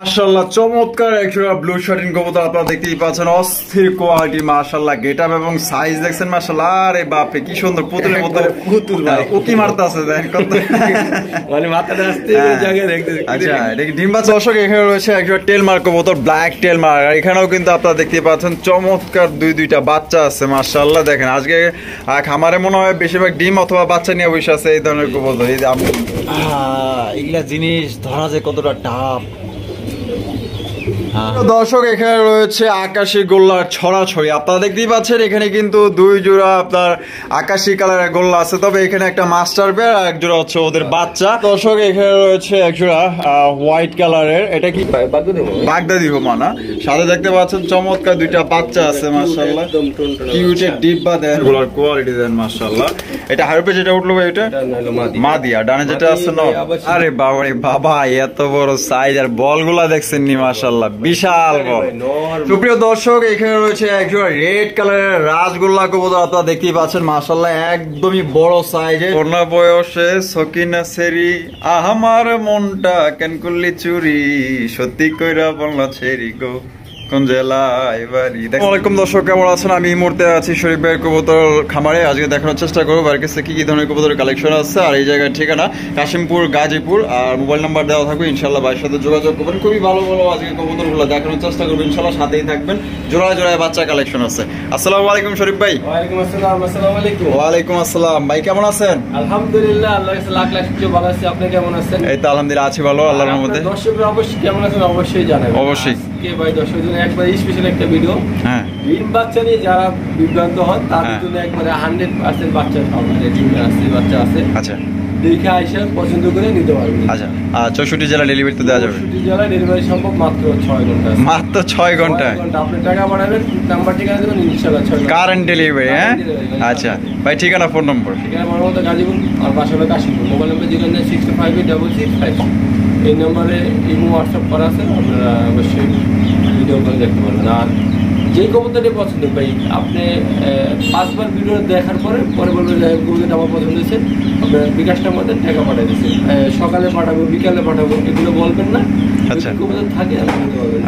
মাশাআল্লাহ চমৎকার একটা ব্লু শার্টিং কবুতর আপনারা দেখতেই পাচ্ছেন, অস্থির কোয়ালিটি মাশাআল্লাহ, গেটআপ এবং সাইজ দেখছেন মাশাআল্লাহ। আরে বাপ রে কি সুন্দর, পুতুলের মতো পুতুল ভাই উকি মারতাছে দেখেন কত, মানে মাথাটা আসতে জায়গায় দেখতে। আচ্ছা এটা ডিম বাচ্চা দর্শক, এখানে রয়েছে একটা টেল মার্ক কবুতর, ব্ল্যাক টেল মার্ক। আর এখানেও কিন্তু আপনারা দেখতেই পাচ্ছেন চমৎকার দুইটা বাচ্চা আছে মাশাআল্লাহ। দেখেন আজকে খামারে মনে হয় বেশিরভাগ ডিম অথবা বাচ্চা নিয়ে বসে আছে এই ধরনের কবুতর। এই যে এগুলা জিনিস ধরা যায় কতটা টাফ। দর্শক এখানে রয়েছে আকাশি গোল্লার ছড়াছড়ি, আপনারা দেখতেই পাচ্ছেন এখানে কিন্তু দুই জোড়া আপনার আকাশি কালারের গোল্লা আছে, তবে এখানে একটা মাস্টার বেয়ার আর এক জোড়া হচ্ছে ওদের বাচ্চা। দর্শক এখানে রয়েছে এক জোড়া হোয়াইট কালারের, এটা কি বাগদাদি হোমানা, সাথে দেখতে পাচ্ছেন চমৎকার দুইটা বাচ্চা আছে মাশাআল্লাহ, কিউটের ডিব্বা দেন, গোলার কোয়ালিটি দেন মাশাআল্লাহ। এটা হারপে যেটা উঠলো ভাই এটা মাদিয়া, ডানে যেটা আছে না। আরে বাবা রে বাবা, এত বড় সাইজ আর বলগুলা দেখছেন নি মাশাআল্লাহ, বিশাল বল। সুপ্রিয় দর্শক এখানে রয়েছে একজোড়া রেড কালারের রাজগোল্লা কবুতর, আপনারা দেখতেই পাচ্ছেন মাশাআল্লাহ একদমই বড় সাইজের। করোনা বয়সে সকিনা সেরি আমার মনটা কেন করলি চুরি, সত্যি কইরা বললা ছেড়ি গো কোন জেলায় বাড়ি। আসসালামু দর্শক, কেমন আছেন? আমি এই মুহূর্তে আছি শরীফ ভাইয়ের কবুতর খামারে। আজকে দেখানোর চেষ্টা করবো ভাইয়ের কাছে কি কি ধরনের কবুতরের কালেকশন আছে, আর এই জায়গার ঠিকানা কাশিমপুর গাজীপুর, আর মোবাইল নাম্বার দেওয়া থাকবে। ইনশাল্লাহ ভাইয়ের সাথে যোগাযোগ করবেন, খুবই ভালো ভালো আজকে কবুতরগুলো দেখানোর চেষ্টা করবেন ইনশাল্লাহ, সাথেই থাকবেন। জোড়ায় জোড়ায় বাচ্চা কালেকশন আছে। আসসালামু আলাইকুম শরীফ ভাই। ওয়ালাইকুম আসসালাম। আসসালামু আলাইকুম। ওয়ালাইকুম আসসালাম ভাই, কেমন আছেন? আলহামদুলিল্লাহ, আল্লাহর কাছে লাখ লাখ শুকরিয়া, ভালো আছি। আপনি কেমন আছেন? এই তো আলহামদুলিল্লাহ আছি ভালো, আল্লাহর রহমতে। দর্শকরা অবশ্যই কেমন আছেন অবশ্যই জানাবেন। অবশ্যই কে ভাই দর্শকদের জন্য একবার স্পেশাল একটা ভিডিও। হ্যাঁ, ডিম বাচ্চা নিয়ে যারা বিভ্রান্ত হন তাদের জন্য একবারে 100% বাচ্চা আমাদের ডিম আছে, বাচ্চা আছে। আচ্ছা দেখে আইসা পছন্দ করে নিতে পারবেন। আচ্ছা, 64 জেলা ডেলিভারি তো দেওয়া যাবে? 64 জেলা ডেলিভারি সম্ভব মাত্র 6 ঘন্টা। মাত্র 6 ঘন্টা? আপনি টাকা পাঠাবেন, নাম্বার ঠিকানা দেবেন, ইনশাআল্লাহ 6 ঘন্টা কারেন্ট ডেলিভারি। হ্যাঁ আচ্ছা ভাই, ঠিকানা ফোন নম্বর? ঠিকানা মতো গাজীপুর আর বাসা হলো কাশীপুর। Mobile number 096586665। এই নম্বরে ইমো হোয়াটসঅ্যাপ করা আছে, আপনারা অবশ্যই ভিডিও কল দেখতে পারবেন। আর যে কবুতরটি পছন্দ ভাই, আপনি 5 বার ভিডিও দেখার পরে বলবেন যে কবুতরটা আমার পছন্দ হয়েছে, আপনার বিকাশটা আমাদের টাকা পাঠিয়ে দিচ্ছে, সকালে পাঠাবো বিকালে পাঠাবো এগুলো বলবেন না। আচ্ছা কবুতর থাকে নিতে পারবেন,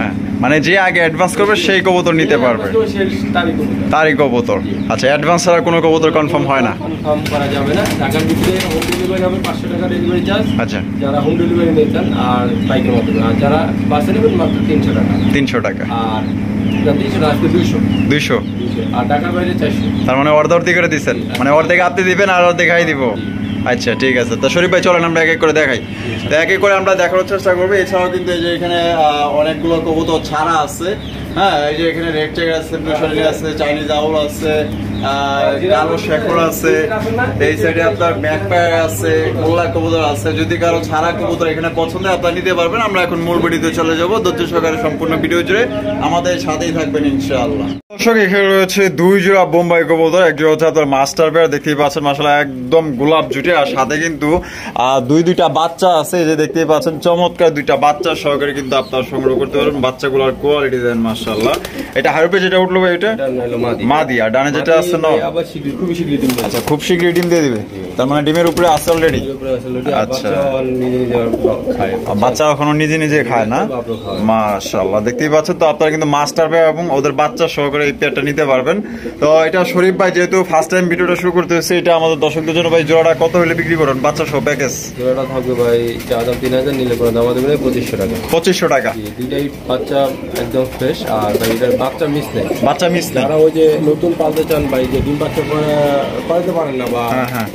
মানে যে আগে অ্যাডভান্স করবে সেই কবুতর নিতে পারবে, তারই কবুতর। আচ্ছা, অ্যাডভান্স ছাড়া কোনো কবুতর কনফার্ম হয় না? কনফার্ম করা যাবে না। ঢাকার ভিতরে হোম ডেলিভারি হবে 500 টাকা ডেলিভারি চার্জ। আচ্ছা, যারা হোম ডেলিভারি নিতেন আর বাইকের মাধ্যমে, আর যারা বাসে নেবেন মাত্র 300 টাকা। 300 টাকা। আর 300 না, আজকে 200 আর ঢাকার বাইরে 400। তার মানে অর্ধেক করে দিচ্ছেন, মানে অর্ধেক আপনি দিবেন আর অর্ধেক খাই দিব। আচ্ছা ঠিক আছে, তো শরীফ ভাই চলেন আমরা এক এক করে দেখাই, তো এক এক করে আমরা দেখানোর চেষ্টা করবো। এছাড়াও কিন্তু এই যে এখানে অনেকগুলো কবুতর ছাড়া আছে। হ্যাঁ, এই যে এখানে রেড চেকার আছে, ব্লু শার্টিং আছে, চাইনিজ আউল আছে, কালো শেখর আছে, এই সাইডে আপনার ম্যাকপায়ার আছে, মোল্লা কবুতর আছে। যদি কারো ছাড়া কবুতর এখানে পছন্দ আপনারা নিতে পারবেন। আমরা এখন মূল ভিডিওতে চলে যাবো, ধৈর্য সহকারে সম্পূর্ণ ভিডিও জুড়ে আমাদের সাথেই থাকবেন ইনশাআল্লাহ। দর্শক এখানে রয়েছে দুই জোড়া বোম্বাই কবুতর, এক জোড়া হচ্ছে আপনার মাস্টার পেয়ার, দেখতেই পাচ্ছেন মাশাআল্লাহ একদম গোলাপ জুটে, আর সাথে কিন্তু দুইটা বাচ্চা আছে, এই যে দেখতেই পাচ্ছেন চমৎকার দুইটা বাচ্চা সহকারে কিন্তু আপনারা সংগ্রহ করতে পারবেন। বাচ্চাগুলোর কোয়ালিটি দেন মাশাআল্লাহ। এটা হারপে যেটা উঠলো ভাই এটা মাদিয়া, ডানে যেটা আছে না। আচ্ছা, খুব শীঘ্রই ডিম দিয়ে দিবে, তার মানে ডিমের উপরে আছে অলরেডি। আচ্ছা, বাচ্চা এখনো নিজে নিজে খায় না? মাশাআল্লাহ, দেখতেই পাচ্ছেন। তো আপনারা কিন্তু মাস্টার পেয়ার এবং ওদের বাচ্চা সহকারে এই পেয়ারটা নিতে পারবেন। তো এটা শরীফ ভাই যেহেতু ফার্স্ট টাইম ভিডিওটা শুরু করতে হচ্ছে, এটা আমাদের দর্শকদের জন্য ভাই জোড়াটা কত হলে বিক্রি করেন বাচ্চা সহ প্যাকেজ? জোড়াটা থাকবে ভাই 3000 নিলে করে দাম দেবেন 2500 টাকা। 2500 টাকা? দুইটাই বাচ্চা একদম ফ্রেশ, আর ভাই এটার বাচ্চা মিস নেই। বাচ্চা মিস নেই? যারা ওই যে নতুন পালতে চান ভাই, যে ডিম বাচ্চা পালতে পারেন না বা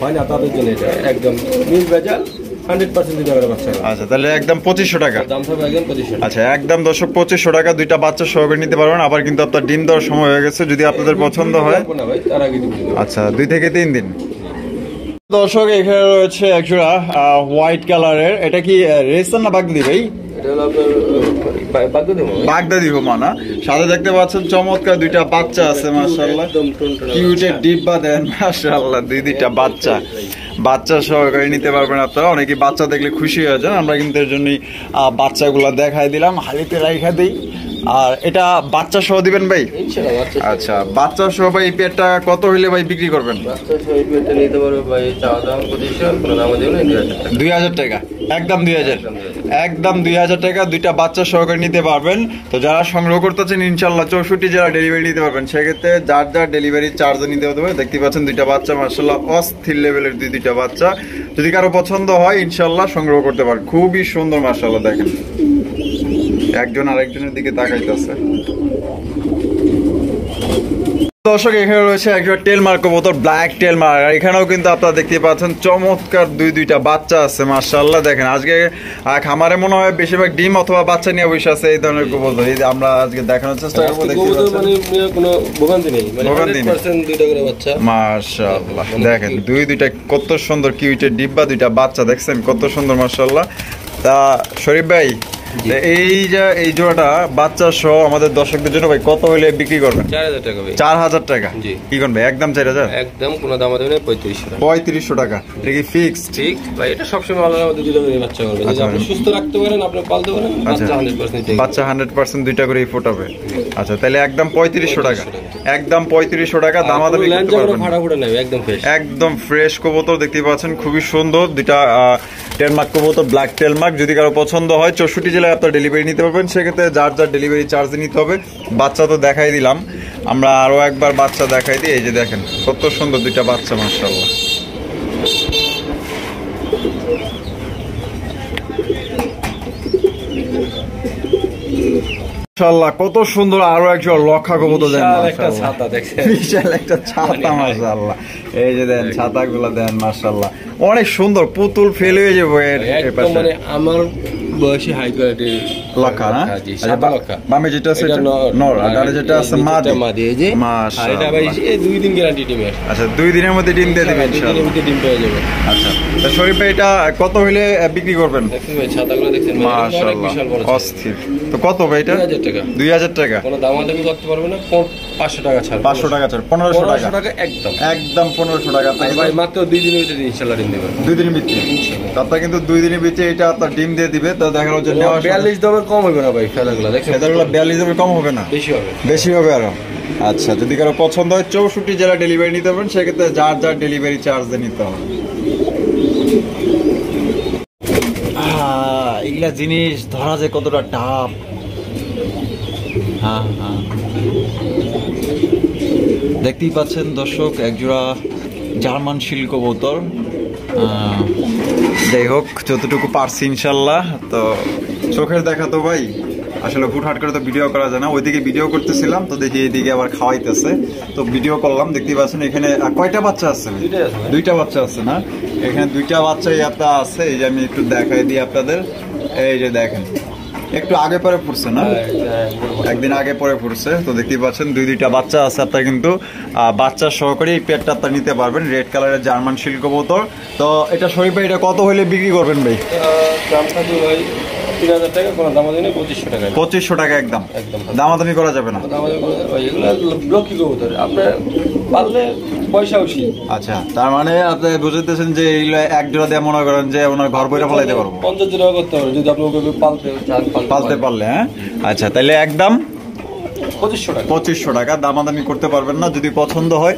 হয় না, তাদের জন্য এটা একদম মিস ভেজাল 100% দিতে পারে বাচ্চা। আচ্ছা, তাহলে একদম 2500 টাকা দাম থাকবে একদম 2500 টাকা। আচ্ছা, একদম দর্শক 2500 টাকা দুইটা বাচ্চা সহকারে নিতে পারবেন। আবার কিন্তু আপনার ডিম দেওয়ার সময় হয়ে গেছে, যদি আপনাদের পছন্দ হয়। আচ্ছা, 2 থেকে 3 দিন। দর্শক এখানে রয়েছে একজোড়া হোয়াইট কালারের, এটা কি রেসার না বাগদাদি ভাই? বাগদাদি হোমানা, সাথে দেখতে পাচ্ছেন চমৎকার দুইটা বাচ্চা আছে মাশাআল্লাহ, কিউটের ডিব্বা দেন মাশাআল্লাহ, দুইটা বাচ্চা সহকারে নিতে পারবেন আপনারা। অনেকে বাচ্চা দেখলে খুশি হয়ে যান, আমরা কিন্তু এর জন্যই বাচ্চাগুলো দেখাই দিলাম, হালিতে রাইখা দিই। আর এটা বাচ্চা সহ দিবেন ভাই? আচ্ছা, বাচ্চা সহ ভাই এই পেয়ারটা কত হইলে ভাই বিক্রি করবেন? 2000 টাকা একদম 2000, একদম 2000 টাকা দুইটা বাচ্চা সহকারে নিতে পারবেন। তো যারা সংগ্রহ করতেছেন ইনশাল্লাহ 64 জেলা ডেলিভারি নিতে পারবেন, সেক্ষেত্রে যার যার ডেলিভারি চার্জ নিতে হতে পারে। দেখতে পাচ্ছেন দুইটা বাচ্চা মাশাআল্লাহ অস্থির লেভেলের দুইটা বাচ্চা, যদি কারো পছন্দ হয় ইনশাল্লাহ সংগ্রহ করতে পারেন। খুবই সুন্দর মাশাআল্লাহ, দেখেন একজন আরেকজনের দিকে তাকাইতেছে। দর্শক এখানে রয়েছে একটা টেল মার্ক কবুতর, ব্ল্যাক টেল মার্ক, আর এখানেও কিন্তু আপনারা দেখতে পাচ্ছেন চমৎকার দুইটা বাচ্চা আছে মাশাআল্লাহ। দেখেন আজকে খামারে মনে হয় বেশিরভাগ ডিম অথবা বাচ্চা নিয়ে বসে আছে এই ধরনের কবুতর। এই যে আমরা আজকে দেখানোর চেষ্টা করবো, দেখতে পাচ্ছেন মানে কোনো ভোগান্তি নেই, মানে 100% দুইটা করে বাচ্চা মাশাআল্লাহ। দেখেন দুইটা কত সুন্দর কিউটের ডিব্বা, দুইটা বাচ্চা দেখছেন কত সুন্দর মাশাআল্লাহ। তা শরীফ ভাই, এই যে এই জোড়াটা বাচ্চা সহ আমাদের দর্শকদের জন্য ভাই কত হলে বিক্রি করবেন? 4000 টাকা ভাই। 4000 টাকা কি করবেন ভাই? একদম 4000, একদম কোনো দাম দেবে না। 3500 টাকা। এটা কি ফিক্সড? ঠিক ভাই, এটা সবসময় আলাদা আলাদা দুইটা করে বাচ্চা করবে, যদি আপনি সুস্থ রাখতে পারেন আপনি পালতে পারেন, বাচ্চা 100% বাচ্চা 100% দুইটা করেই ফোটাবে। আচ্ছা তাহলে একদম 3500 টাকা, একদম 3500 টাকা। দামাদামি করতে পারবেন, ফাটাফুটা নেবে, একদম ফ্রেশ, একদম ফ্রেশ কবুতর দেখতে পাচ্ছেন, খুবই সুন্দর দুইটা টেল মার্ক কবুতর, ব্ল্যাক টেল মার্ক। যদি কারো পছন্দ হয় 64 জেলায় আপনার ডেলিভারি নিতে পারবেন, সেক্ষেত্রে যার যার ডেলিভারি চার্জ নিতে হবে। বাচ্চা তো দেখাই দিলাম, আমরা আরো একবার বাচ্চা দেখাই দিই। এই যে দেখেন কত সুন্দর দুইটা বাচ্চা মাশাআল্লাহ। মাশাআল্লাহ কত সুন্দর আরো একজন লক্ষা কবুতর দেন, একটা ছাতা দেখছেন, বিশাল একটা ছাতা মাশাআল্লাহ। এই যে দেন ছাতাগুলো দেন মাশাআল্লাহ, অনেক সুন্দর, পুতুল ফেল হয়ে যাবে এর পাশে। মানে আমার বয়সী হাই কোয়ালিটি লক্ষা না, আচ্ছা লক্ষা বামে যেটা আছে নর, আর ডানে যেটা আছে মাদি। এই যে মাশাআল্লাহ, এটা ভাই 2 দিন গ্যারান্টি ডিমের। আচ্ছা 2 দিনের মধ্যে ডিম দিয়ে দিবেন ইনশাআল্লাহ, 2 দিনের মধ্যে ডিম পেয়ে যাবে। আচ্ছা তো শরীফ ভাই এটা কত হইলে বিক্রি করবেন? দেখেন ভাই ছাতাগুলো দেখছেন মাশাআল্লাহ অস্থির। তো কত ভাই এটা? 2000 টাকা। 2000 টাকা, কোনো দামাদামি করতে পারবে না, 500 টাকা ছাড়, 500 টাকা ছাড়, 1500 টাকা, 1500 টাকা একদম, একদম 1500 টাকা। আর ভাই মাত্র 2 দিনের ভিতরে ইনশাআল্লাহ ডিম দেবে, 2 দিনের ভিতরে আপনার কিন্তু 2 দিনের ভিতরে এটা আপনার ডিম দিয়ে দিবে। তো দেখা হচ্ছে 42 দামের কম হবে না ভাই, ফেদাগুলো দেখছেন, ফেদারগুলো 42 দামের কম হবে না, বেশি হবে, বেশি হবে আরো। আচ্ছা যদি কারো পছন্দ হয় 64 জেলা ডেলিভারি নিতে পারবেন, সেক্ষেত্রে যার যার ডেলিভারি চার্জ দিয়ে নিতে হবে। এগুলা জিনিস ধরা যায় কতটা টাফ। হ্যাঁ হ্যাঁ দেখতেই পাচ্ছেন দর্শক একজোড়া জার্মান শিল কবুতর। যাই হোক যতটুকু পারছি ইনশাল্লাহ। তো চোখের দেখা তো ভাই আসলে হুটহাট করে তো ভিডিও করা যায় না, ওইদিকে ভিডিও করতেছিলাম তো দেখি এইদিকে আবার খাওয়াইতেছে, তো ভিডিও করলাম। দেখতেই পাচ্ছেন এখানে কয়টা বাচ্চা আছে? 2টা বাচ্চা আছে না, এখানে 2টা বাচ্চা ইয়াটা আছে। এই যে আমি একটু দেখাই দিই আপনাদের, এই যে দেখেন একটু আগে পরে পড়ছে না, একদিন আগে পরে পড়ছে। তো দেখতেই পাচ্ছেন 2টা বাচ্চা আছে আপনার, কিন্তু বাচ্চা সহকারে এই পেটটা আপনার নিতে পারবেন। রেড কালারের জার্মান শিল কবুতর। তো এটা শরীফ ভাই এটা কত হইলে বিক্রি করবেন ভাই? দামটা তো ভাই 3000 টাকা, কোনো দামাদামি 2500 টাকা। 2500 টাকা একদম, দামাদামি করা যাবে না। এগুলো ব্লকি কবুতর, আপনার পারলে পয়সা বেশি। আচ্ছা তার মানে আপনি বুঝতেছেন যে এইগুলো এক জোড়া দিয়ে মনে করেন যে ওনার ঘর বইটা ফলাইতে পারবো, 50 টাকা করতে পারবে যদি আপনি ওকে পালতে পারলে। হ্যাঁ আচ্ছা তাহলে একদম 2500 টাকা, দামাদামি করতে পারবেন না। যদি পছন্দ হয়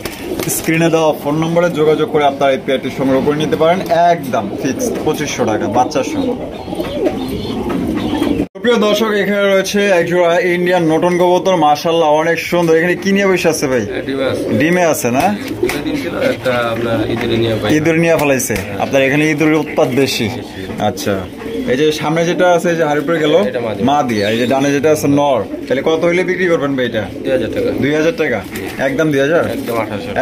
স্ক্রিনে দেওয়া ফোন নম্বরে যোগাযোগ করে আপনারা এই পেয়ারটি সংগ্রহ করে নিতে পারেন, একদম ফিক্স 2500 টাকা বাচ্চার সহ। প্রিয় দর্শক এখানে রয়েছে একজোড়া ইন্ডিয়ান নটন কবুতর মাশাআল্লাহ অনেক সুন্দর। এখানে কি নিয়ে বসে আছে ভাই? ডিমে আছে না, ইঁদুর নিয়ে ফেলাইছে আপনার, এখানে ইঁদুরের উৎপাত বেশি। আচ্ছা এই যে সামনে যেটা আছে এই যে হারিপুরে গেল মা দিয়ে, এই যে ডানে যেটা আছে নর, তাহলে কত হইলে বিক্রি করবেন ভাই এটা? 2000 টাকা। 2000 টাকা একদম 2000,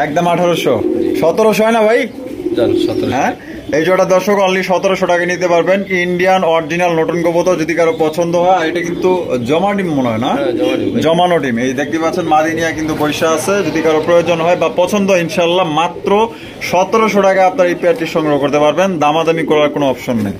একদম 1800, 1700 হয় না ভাই? হ্যাঁ এই জোড়া দর্শক অনলি 1700 টাকা নিতে পারবেন। ইন্ডিয়ান অরিজিনাল নতুন কবুতর যদি কারো পছন্দ হয়, এটা কিন্তু জমা ডিম মনে হয় না, জমানো ডিম। এই দেখতে পাচ্ছেন মাদিনিয়া কিন্তু পয়সা আছে, যদি কারো প্রয়োজন হয় বা পছন্দ ইনশাল্লাহ মাত্র 1700 টাকা আপনার এই পেয়ারটি সংগ্রহ করতে পারবেন, দামাদামি করার কোনো অপশন নেই।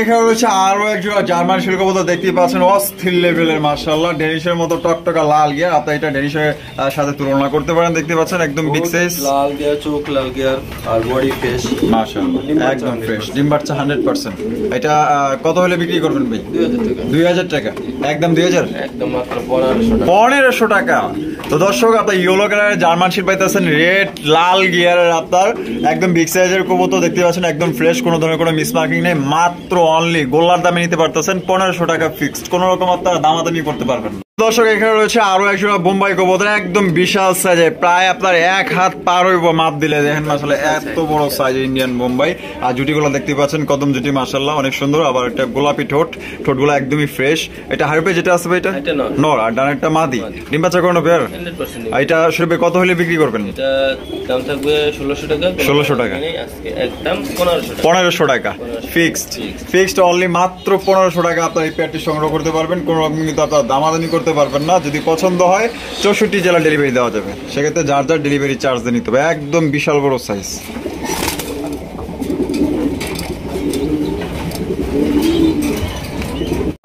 এখানে রয়েছে আরো একজোড়া জার্মান শিল্ড কবুতর, দেখতেই পাচ্ছেন অস্থির লেভেলের মাশাআল্লাহ, ডেনিশের মতো টকটকা লাল গিয়ার। আপনি এটা ডেনিশের সাথে তুলনা করতে পারেন, দেখতে পাচ্ছেন একদম বিগ সাইজ, লাল গিয়ার, চোখ লাল গিয়ার আর বডি ফ্রেশ মাশাআল্লাহ একদম ফ্রেশ, ডিম বাচ্চা 100%। এটা কত হলে বিক্রি করবেন ভাই? 2000 টাকা, একদম 2000, একদম মাত্র 1500 টাকা। তো দর্শক, আপনার ইয়েলো কালারের জার্মান শিল্ড পাইতেছেন, রেড লাল গিয়ারের আপনার একদম বিগ সাইজের কবুতর, দেখতে পাচ্ছেন একদম ফ্রেশ, কোনো ধরনের কোনো মিসমার্কিং নেই। মাত্র অনলি গোল্লার দামে নিতে পারতেছেন, 1500 টাকা ফিক্সড, কোনো রকম আপনার দামাদামি করতে পারবেন না। দর্শক, এখানে রয়েছে আরো একজোড়া বোম্বাই কবুতর, একদম বিশাল সাইজে, প্রায় আপনার 1 হাত পার হইব মাপ দিলে। দেখেন মাশাআল্লাহ এত বড় সাইজ ইন্ডিয়ান বোম্বাই। আর জুটিগুলো দেখতে পাচ্ছেন কদম জুটি, মাশাআল্লাহ অনেক সুন্দর। আবার একটা গোলাপি ঠোঁটগুলো একদমই ফ্রেশ। এটা হারপে যেটা আছে ভাই, এটা নর, আর ডানেরটা মাদি। ডিম বাচ্চা করানো পেয়ার। এটা শরীফে কত হলে বিক্রি করবেন? এটা দাম থাকবে 1600 টাকা। 1600 টাকা, আজকে একদম 1500 টাকা ফিক্সড অনলি, মাত্র 1500 টাকা আপনার এই পেয়ারটি সংগ্রহ করতে পারবেন। কোনো রকম কিন্তু আপনার দামাদামি করতে পারবেন না। যদি পছন্দ হয় 64 জেলা ডেলিভারি দেওয়া যাবে, সেক্ষেত্রে যার যার ডেলিভারি চার্জ দিয়ে নিতে হবে। একদম বিশাল বড় সাইজ,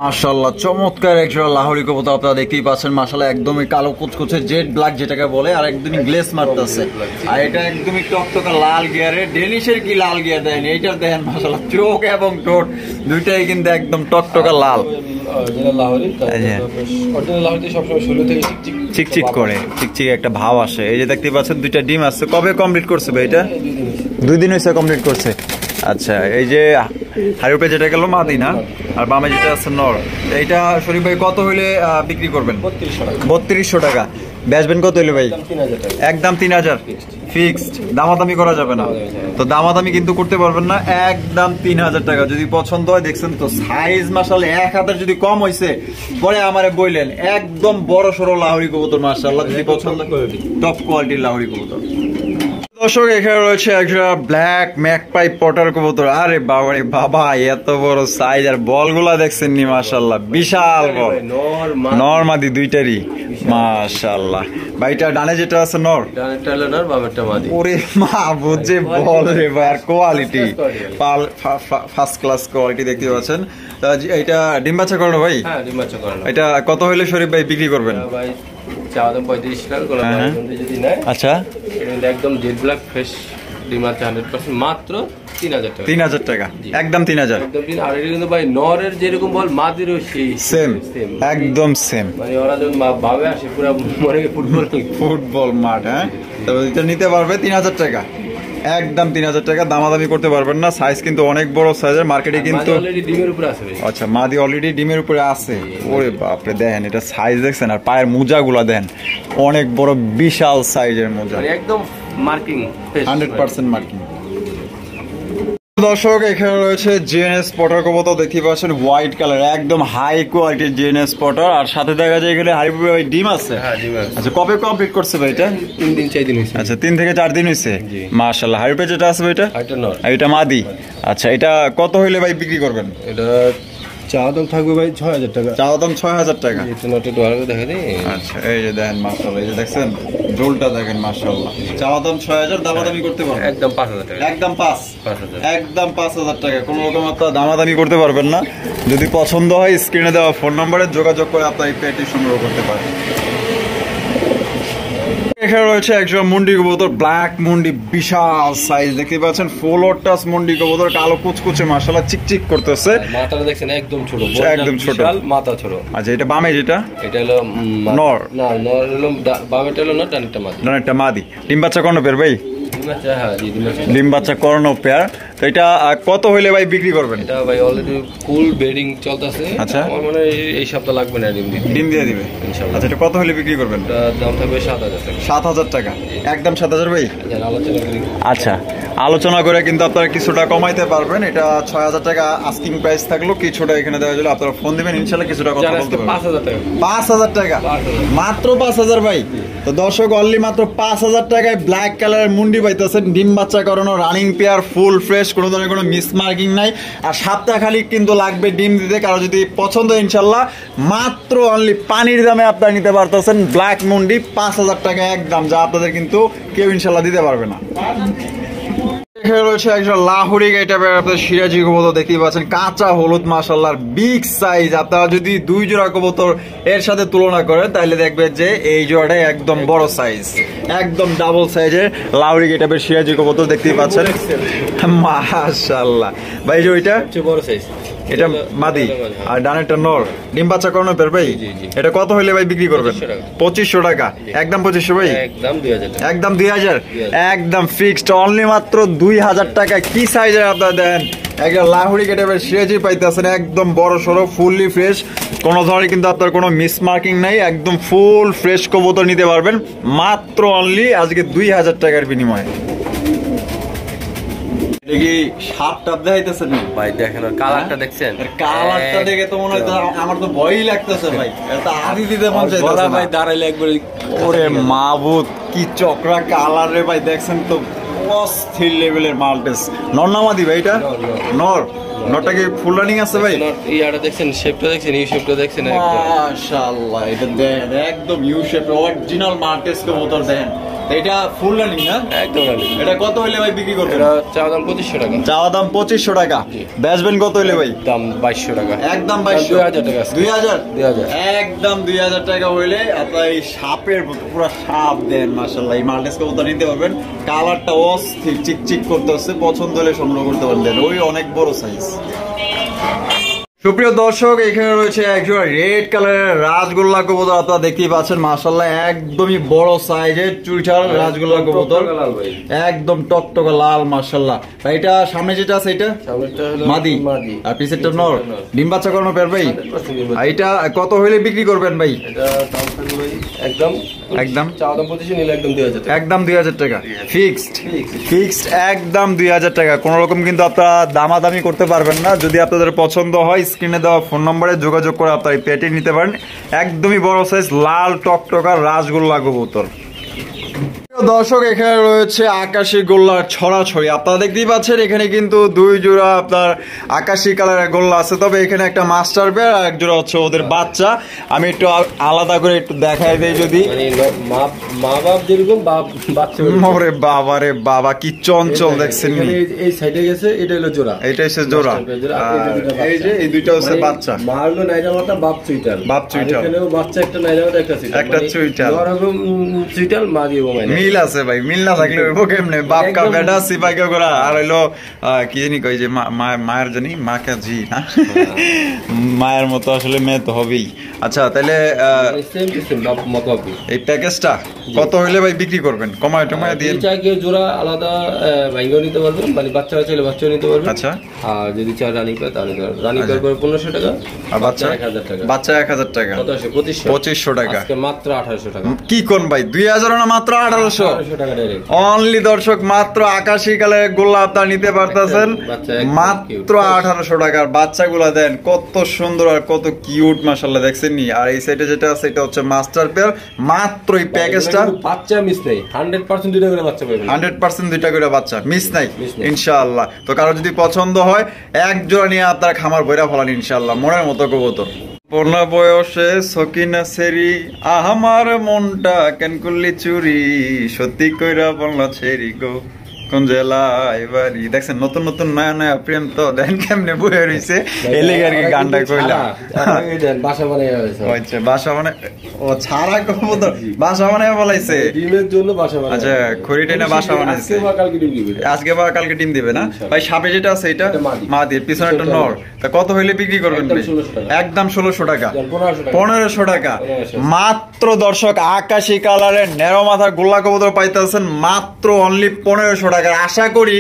মাশাআল্লাহ চমৎকার একজোড়া লাহোরি কবুতর আপনারা দেখতেই পাচ্ছেন। মাশাআল্লাহ একদমই কালো কুচকুচে জেড ব্ল্যাক যেটাকে বলে, আর একদমই গ্লেস মারতেছে। আর এটা একদমই টকটকা লাল গিয়ারে, ডেনিশের কি লাল গিয়ার দেন, এইটার দেখেন মাশাআল্লাহ চোখ এবং ঠোঁট দুইটাই কিন্তু একদম টকটকা লাল। চিকচিক করে, চিকচিক একটা ভাব আসে। এই যে দেখতে পাচ্ছেন দুইটা ডিম আছে। কবে কমপ্লিট করছে ভাই এটা? 2 দিন হয়েছে কমপ্লিট করছে। আচ্ছা, এই যে হাইরোপে যেটা গেল মাদি না, আর বামে যেটা আছে নর। এইটা শরীফ ভাই কত হইলে বিক্রি করবেন? 3200 টাকা। বেচবেন কত হইলে ভাই? একদম 3000 ফিক্সড, দামাদামি করা যাবে না। তো দামাদামি কিন্তু করতে পারবেন না, একদম 3000 টাকা। যদি পছন্দ হয়, দেখছেন তো সাইজ মাশাআল্লাহ 1 হাতের যদি কম হইছে পরে আমারে বললেন, একদম বড় সরো লাহোরি কবুতর মাশাআল্লাহ, যদি পছন্দ করে টপ কোয়ালিটির লাহোরি কবুতর। দর্শক, এখানে রয়েছে একটা ব্ল্যাক ম্যাকপাই পটার কবুতর। আরে বাবা রে বাবা, এত বড় সাইজ, আর বলগুলা দেখছেন নি মাশাআল্লাহ, বিশাল বল, নর মাদি দুইটারই মাশাআল্লাহ। ভাইটা ডানে যেটা আছে নর, ডানেরটা হলো নর, বামেরটা মাদি। ওরে মা বুঝে বল রে ভাই, আর কোয়ালিটি ফার্স্ট ক্লাস কোয়ালিটি দেখতে পাচ্ছেন। এটা ডিম বাচ্চা করানো ভাই? হ্যাঁ, ডিম বাচ্চা করানো। এটা কত হইলে শরীফ ভাই বিক্রি করবেন? ভাই চাওয়া দাম 35 টাকা করে, যদি নেয় আচ্ছা একদম জেড ব্ল্যাক ফ্রেশ ডিম আছে 100%, মাত্র 3000 টাকা। 3000 টাকা, একদম 3000। আর এটা কিন্তু ভাই নরের যেরকম বল মাদিরও সেই সেম, একদম সেম। মানে ওরা যখন ভাবে আসে পুরো মনে ফুটবল মাঠ। হ্যাঁ, তবে এটা নিতে পারবে 3000 টাকা, একদম 3000 টাকা। দামাদামি করতে পারবেন না, সাইজ কিন্তু অনেক বড় সাইজের। মার্কেটে কিন্তু অলরেডি ডিমের উপরে আছে। আচ্ছা, মাদি অলরেডি ডিমের উপরে আছে। ওরে বাপরে, দেখেন এটা সাইজ দেখছেন, আর পায়ের মোজাগুলা দেখেন, অনেক বড় বিশাল সাইজের মোজা, একদম মার্কিং 100% মার্কিং। দর্শক, এখানে রয়েছে জিএনএস স্পটার কবুতর, দেখতে পাচ্ছেন হোয়াইট কালার, একদম হাই কোয়ালিটির জিএনএস স্পটার। আর সাথে দেখা যায় এখানে হাইব্রিড ডিম আছে। আচ্ছা, কবে কমপ্লিট করছে ভাই এটা? 3 দিন 4 দিন হইছে। আচ্ছা, 3 থেকে 4 দিন হইছে মাশাআল্লাহ। হাইব্রিড যেটা আছে ভাই, এটা মাদি। আচ্ছা, এটা কত হইলে ভাই বিক্রি করবেন? এটা চাওয়া দাম থাকবে ভাই 6000 টাকা। চাওয়া দাম 6000 টাকা। এটা নটে ডলারে দেখা দেই। আচ্ছা, এই যে দেখেন মাশাআল্লাহ, এই যে দেখছেন ঝোলটা দেখেন মাশাআল্লাহ। চাওয়া দাম 6000, দামাদামি করতে পারবেন একদম 5000 টাকা। একদম 5000, একদম 5000 টাকা। কোনো রকম আপনারা দামাদামি করতে পারবেন না। যদি পছন্দ হয়, স্ক্রিনে দেওয়া ফোন নম্বরে যোগাযোগ করে আপনারা এই পেয়ারটি সংগ্রহ করতে পারেন। এখানে রয়েছে একজন মুন্ডি কবুতর, ব্ল্যাক মুন্ডি, বিশাল সাইজ দেখতে পাচ্ছেন, ফুল টাচ মুন্ডি কবুতর, কালো কুচকুচে মাশাআল্লাহ, চিকচিক করতেছে। মাথাটা দেখছেন একদম ছোট, একদম ছোট, মাথা ছোট। আচ্ছা, এটা বামে যেটা, এটা হলো নর। না, নর হলো বামেটা হলো নর, ডানেরটা মাদি। ডানেরটা মাদি। ডিম বাচ্চা করানো পেয়ার ভাই? ডিম বাচ্চা করানো পেয়ার। তো এটা কত হইলে ভাই বিক্রি করবেন? এটা ভাই অলরেডি ফুল বেডিং চলতেছে। আচ্ছা, আমার মনে হয় এই সপ্তাহ লাগবে না ডিম দিয়ে দিবে ইনশাআল্লাহ। আচ্ছা, এটা কত হইলে বিক্রি করবেন? এটা দাম থাকবে 7000 টাকা। 7000 টাকা, একদম 7000 ভাই। আলোচনা করি। আচ্ছা, আলোচনা করে কিন্তু আপনারা কিছুটা কমাইতে পারবেন। এটা 6000 টাকা আস্কিং প্রাইস থাকলো, কিছুটা এখানে দেওয়া যাবে। আপনারা ফোন দিবেন, ইনশাআল্লাহ কিছুটা কথা বলতে পারবেন। 5000 টাকা, 5000 টাকা, মাত্র 5000 ভাই। তো দর্শক, অনলি মাত্র 5000 টাকায় ব্ল্যাক কালারের মুন্ডি পাইতেছেন, ডিম বাচ্চা করানো, রানিং পেয়ার, ফুল ফ্রেশ, কোনো ধরনের কোনো মিস মার্কিং নাই। আর সপ্তাহ খালি কিন্তু লাগবে ডিম দিতে। কারো যদি পছন্দ, ইনশাল্লাহ মাত্র অনলি পানির দামে আপনারা নিতে পারতেছেন ব্ল্যাক মুন্ডি 5000 টাকা একদম, যা আপনাদের কিন্তু কেউ ইনশাল্লাহ দিতে পারবে না। এখানে রয়েছে একজন লাহোরি টাইপের আপনার সিরাজি কবুতর দেখতেই পাচ্ছেন, কাঁচা হলুদ মাশাআল্লাহ বিগ সাইজ। আপনারা যদি দুই জোড়া কবুতর এর সাথে তুলনা করেন তাহলে দেখবেন যে এই জোড়াটা একদম বড় সাইজ, একদম ডাবল সাইজের লাহোরি টাইপের সিরাজি কবুতর দেখতেই পাচ্ছেন মাশাআল্লাহ। ভাই যে ওইটা বড় সাইজ, এটা মাদি আর ডানেরটা নর, ডিম বাচ্চা করানো পের ভাই। এটা কত হইলে ভাই বিক্রি করবেন? 2500 টাকা, একদম 2500 ভাই, একদম 2000 টাকা, একদম 2000, একদম ফিক্সড অনলি মাত্র 2000 টাকা। কি সাইজের আপনারা দেন একটা লাহোরি টাইপের সিরাজি পাইতেছেন, একদম বড় সড়ো ফুললি ফ্রেশ, কোনো ধরনের কিন্তু আপনার কোনো মিস মার্কিং নাই, একদম ফুল ফ্রেশ কবুতর নিতে পারবেন মাত্র অনলি আজকে 2000 টাকার বিনিময়ে। দেখি সাপটা দেখাইতেছেন ভাই, দেখেন কালারটা দেখছেন, কালারটা দেখে তো মনে হয় আমার তো ভয়ই লাগতেছে ভাই, এটা আদি দিতে মন চাইতেছে ভাই, দাঁড়াইলে একবার ওরে মাবুত কি চক্রা কালার রে ভাই, দেখছেন তো অস্থির লেভেলের মাল্টেস। নর নামাদি ভাই, এটা নর, নরটা কি ফুল রানিং আছে ভাই? ইয়াটা দেখছেন, শেপটা দেখছেন, ইউ শেপটা দেখছেন, মাশাআল্লাহ এটা দেন একদম you shape original Maltese K motor দেন। এটা ফুল রানিং না? একদম রানিং। এটা কত হইলে ভাই বিক্রি করবেন? এটা চাওয়া দাম 2500 টাকা। চাওয়া দাম 2500 টাকা, বেচবেন কত হইলে ভাই? দাম 2200 টাকা, একদম 2200, 2000 টাকা, 2000, 2000, একদম 2000 টাকা হইলে আপনার এই সাপের পুরো সাপ দেন মাশাআল্লাহ। এই মাল্টেস কবুতর নিতে পারবেন, কালারটা অস্থির চিকচিক করতেছে, পছন্দ হলে সংগ্রহ করতে পারবেন, ওই অনেক বড় সাইজ। সুপ্রিয় দর্শক, এখানে রয়েছে একজোড়া রেড কালারের রাজগোল্লা কবুতর, আপনারা দেখতেই পাচ্ছেন মাশাআল্লাহ একদমই বড় সাইজের চুইঠাল রাজগোল্লা কবুতর, একদম টকটকা লাল মাশাআল্লাহ। ভাই এটা সামনে যেটা আছে এটা মাদি আর পিছেরটা নর, ডিম বাচ্চা করানো পের ভাই। এটা কত হইলে বিক্রি করবেন ভাই? এটা দাম থাকবে ভাই একদম একদম চাওয়া দাম 2500, নিলে একদম 2000 টাকা, একদম 2000 টাকা ফিক্সড, ফিক্সড একদম 2000 টাকা। কোন রকম কিন্তু আপনারা দামাদামি করতে পারবেন না। যদি আপনাদের পছন্দ হয় স্ক্রিনে দেওয়া ফোন নম্বরে যোগাযোগ করে আপনারা এই পেটি নিতে পারেন, একদমই বড় সাইজ লাল টকটকা রাজগোল্লা কবুতর। দর্শক, এখানে রয়েছে আকাশি গোল্লার ছড়াছড়ি, আপনারা দেখতেই পাচ্ছেন এখানে কিন্তু দুই জোড়া আপনার আকাশি কালারের গোল্লা আছে, তবে এখানে একটা মাস্টার পেয়ার আর এক জোড়া হচ্ছে ওদের বাচ্চা। আমি একটু আলাদা করে একটু দেখাই দেই, যদি মা বাপ যেরকম বাচ্চা, ওরে বাবা রে বাবা কি চঞ্চল দেখছেন, এই সাইডে গেছে, এটা হলো জোড়া, এটা হচ্ছে জোড়া, এই যে এই দুইটা হচ্ছে বাচ্চা। মা হলো নাইজামাটা, বাপ চুইটাল, বাপ চুইটাল, এখানেও বাচ্চা একটা নাইজামাটা, একটা চুইটাল, চুইটাল মা দিয়ে মিল আছে ভাই, মিল না থাকলে হইব কেমনে? বাপ কা বেটা সিপাই কা করা, আর হইলো কি জানি কই যে মায়ের জানি মা কা জি না, মায়ের মতো আসলে মেয়ে তো হবেই। আচ্ছা তাহলে এই প্যাকেজটা কত হইলে ভাই বিক্রি করবেন? কমায় টমায় দিয়ে চাই কেউ জোড়া আলাদা ভাঙ্গিও নিতে পারবেন, মানে বাচ্চারা চাইলে বাচ্চাও নিতে পারবেন। আচ্ছা, আর যদি চাই রানিং পায় তাহলে রানিং পায় 1500 টাকা, আর বাচ্চা 1000 টাকা, বাচ্চা 1000 টাকা, কত আসে 2500 টাকা, আজকে মাত্র 1800 টাকা। কি কোন ভাই 2000 না মাত্র 1800 টাকা ডাইরেক্ট অনলি। দর্শক মাত্র আকাশি কালারের গোল্লা আপনারা নিতে পারতেছেন মাত্র 1800 টাকার। বাচ্চাগুলা দেন কত সুন্দর আর কত কিউট মাশাআল্লাহ, দেখছেন নি? আর এই সাইডে যেটা আছে এটা হচ্ছে মাস্টার পেয়ার, মাত্র এই প্যাকেজটা বাচ্চা মিস নাই, 100% দুইটা করে বাচ্চা পাবেন, 100% দুইটা করে বাচ্চা মিস নাই ইনশাআল্লাহ। তো কারো যদি পছন্দ হয় এক জোড়া নিয়ে আপনার খামার বইরা ফেলান ইনশাআল্লাহ, মনের মতো কবুতর। পূর্ণা বয়সে সকিনা সেরি আমার মনটা কেন করলি চুরি, সত্যি কইরা বললা ছেড়ি গো কোন জেলায় বাড়ি। দেখছেন নতুন নতুন নয়া নয়া প্রেম তো দেন কেমনে বয়ে রইছে, এলে আর কি গানটা কইলা বাসা বানাইয়া হইছে। আচ্ছা বাসা মানে ও ছাড়া কবুতর বাসা বানাইয়া বলাইছে, ডিমের জন্য বাসা বানাইছে। আচ্ছা খড়িটা না বাসা বানাইছে, আজকে বা কালকে ডিম দিবে, আজকে বা কালকে ডিম দিবে না ভাই। সাপে যেটা আছে এটা মাদির, পিছনে একটা নর। তা কত হইলে বিক্রি করবেন ভাই? একদম 1600 টাকা, 1500 টাকা মাত্র। দর্শক আকাশি কালারের নেরো মাথা গোল্লা কবুতর পাইতেছেন মাত্র অনলি 1500 টাকা। আশা করি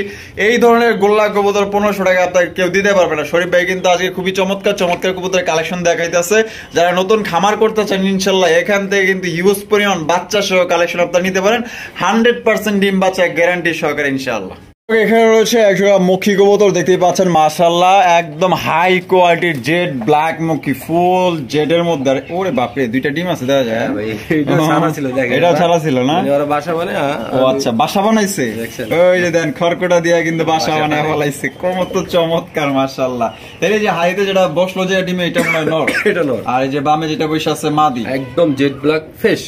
এই ধরনের গোল্লা কবুতর 1500 টাকা আপনার কেউ দিতে পারবে না। শরীফ ভাই কিন্তু আজকে খুবই চমৎকার চমৎকার কবুতরের কালেকশন দেখাইতেছে। যারা নতুন খামার করতে চান ইনশাল্লাহ এখান থেকে কিন্তু হিউজ পরিমাণ বাচ্চা সহ কালেকশন আপনারা নিতে পারেন, 100% ডিম বাচ্চা গ্যারান্টি সহকারে ইনশাআল্লাহ। এখানে রয়েছে একজোড়া মুখী কবুতর দেখতেই পাচ্ছেন মাশাআল্লাহ, একদম হাই কোয়ালিটির জেড ব্ল্যাক মুখী, ফুল জেডের মধ্যে। ওরে বাপরে দুইটা ডিম আছে দেখা যায়, এটা ছাড়া ছিল না? বাসা বানায়, ও আচ্ছা বাসা বানাইছে, ওই যে দেন খড়কটা দিয়া কিন্তু বাসা বানায় ফলাইছে, কত চমৎকার মাশাআল্লাহ। তাহলে যে হাইতে যেটা বসলো যে ডিমে এটা মনে হয় নর, এটা নর, আর এই যে বামে যেটা বসে আছে মাদি, একদম জেড ব্ল্যাক ফ্রেশ,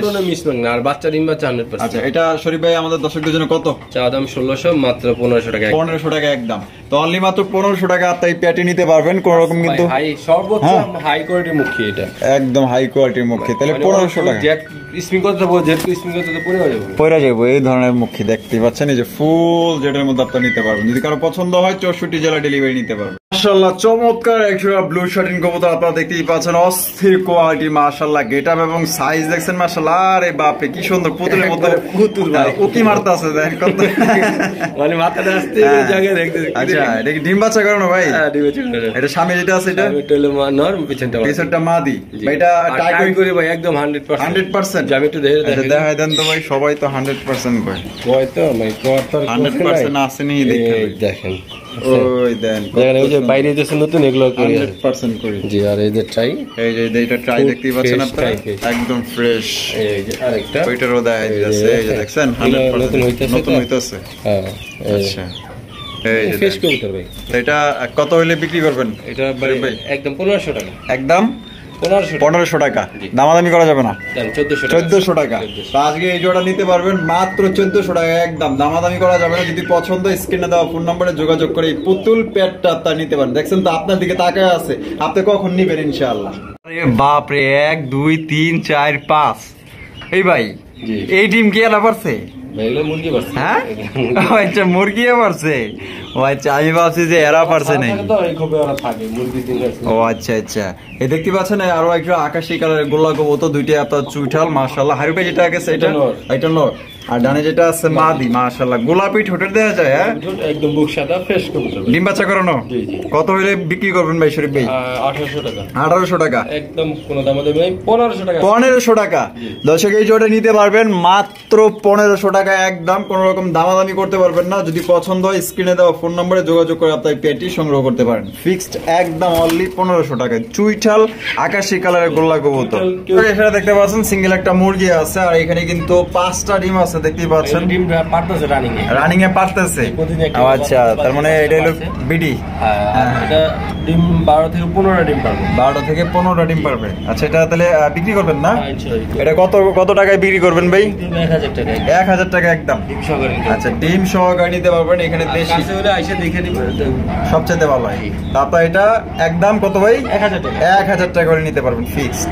কোনো মিস না। আর বাচ্চা ডিম বাচ্চা 100%। আচ্ছা এটা শরীফ ভাই আমাদের দর্শকদের জন্য কত? চা দাম 1600, মাত্র 1500 টাকা। 1500 টাকা একদম। তো অনলি মাত্র 1500 টাকা আপনি এই প্যাটি নিতে পারবেন কোন রকম কিন্তু হাই সর্বোচ্চ হাই কোয়ালিটির মুখী এটা, একদম হাই কোয়ালিটির মুখী। তাহলে 1500 টাকা জেট স্পিন করতে দেবো, জেট স্পিন করতে তো পড়ে যাবো। এই ধরনের মুখী দেখতে পাচ্ছেন, এই যে ফুল যেটার মধ্যে আপনি নিতে পারবেন। যদি কারো পছন্দ হয় 64 জেলা ডেলিভারি নিতে পারবেন। মাশাআল্লাহ চমৎকার একজোড়া ব্লু শার্টিন কবুতর আপনারা দেখতেই পাচ্ছেন, অস্থির কোয়ালিটি মাশাআল্লাহ, গেটআপ এবং সাইজ দেখছেন মাশাআল্লাহ। আরে বাপরে কি সুন্দর, পুতুলের মধ্যে পুতুল ভাই উকি মারতাছে দেখেন কত, মানে মাথাটা আসতে জায়গা দেখতে। আচ্ছা এটা কি ডিম বাচ্চা করানো ভাই? হ্যাঁ ডিম বাচ্চা করানো। এটা সামনে যেটা আছে এটা নর, পিছনটা মাদি ভাই। এটা টাইট করে ভাই একদম 100%। আমি একটু দেখাই দেন তো ভাই, সবাই তো 100% কয়। কয় তো ভাই, কয় তো 100% আসেনি দেখেন। ওই দেন ওই যে বাইরে যে নতুন এগুলো 100% করে। জি আর এই যে ট্রাই, এই যে এটা ট্রাই দেখতেই পাচ্ছেন আপনারা, একদম ফ্রেশ। এই যে আরেকটা ওইটারও দেখাই দিয়েছে, এই যে দেখছেন 100% নতুন হইতাছে। হ্যাঁ আচ্ছা এই যে ফ্রেশ কবুতর ভাই। এটা কত হইলে বিক্রি করবেন? এটা ভাই একদম 1500 টাকা। একদম 1500 টাকা। দামাদামি করা যাবে না? 1400 টাকা। তো আজকে এই জোড়া নিতে পারবেন মাত্র 1400 টাকা একদম, দামাদামি করা যাবে না। যদি পছন্দ স্ক্রিনে দেওয়া ফোন নম্বরে যোগাযোগ করে এই পুতুল পেটটা তা নিতে পারেন। দেখছেন তো আপনার দিকে তাকায় আছে, আপনি কখন নিবেন ইনশাআল্লাহ। আরে বাপ রে, 1 2 3 4 5। এই ভাই এই ডিম কি এলা পারছে? হ্যাঁ আচ্ছা মুরগিও পারছে। ও আচ্ছা আমি ভাবছি যে এরা পারছে নাই। ও আচ্ছা আচ্ছা। এই দেখতে পাচ্ছেন আরো একটা আকাশি কালারের গোল্লা কবুতর, দুইটা আপনার চুইঠাল মাশাআল্লাহ। হারুপে যেটা গেছে এটা নর, আর ডানে যেটা আছে মাদি মাশাআল্লাহ। গোলাপি ঠোঁটের দেয়া যায়। হ্যাঁ একদম বুক সাদা ফ্রেশ কবুতর, ডিম বাচ্চা করানো। কত হইলে বিক্রি করবেন ভাই শরীফ ভাই? 1800 টাকা। 1800 টাকা একদম কোনো দাম দেবে নাই, 1500 টাকা। 1500 টাকা। দর্শক এই জোড়া নিতে পারবেন মাত্র 1500 টাকা একদম, কোন রকম দামাদামি করতে পারবেন না। যদি পছন্দ হয় স্ক্রিনে দেওয়া ফোন নম্বরে যোগাযোগ করে আপনার পেটি সংগ্রহ করতে পারেন। ফিক্সড একদম অনলি 1500 টাকা। চুইঠাল আকাশি কালারের গোল্লা কবুতর। এখানে দেখতে পাচ্ছেন সিঙ্গেল একটা মুরগি আছে, আর এখানে কিন্তু 5টা ডিম আছে দেখতেই পাচ্ছেন। ডিম পারতেছে রানিং এ পারতেছে। আচ্ছা তার মানে এটা হলো বিডি। এটা ডিম 12 থেকে 15টা ডিম পারবে। 12টা থেকে 15টা ডিম পারবে। আচ্ছা এটা তাহলে বিক্রি করবেন না? এটা কত টাকায় বিক্রি করবেন ভাই? 1000 টাকা। 1000 টাকা একদম ডিম সহকারে। আচ্ছা ডিম সহকারে নিতে পারবেন। এখানে দেশি কাছে হলে আইসা দেখে নিবেন, সবচেয়ে ভালো হয়। তারপর এটা একদম কত ভাই? 1000 টাকা। 1000 টাকা করে নিতে পারবেন ফিক্সড।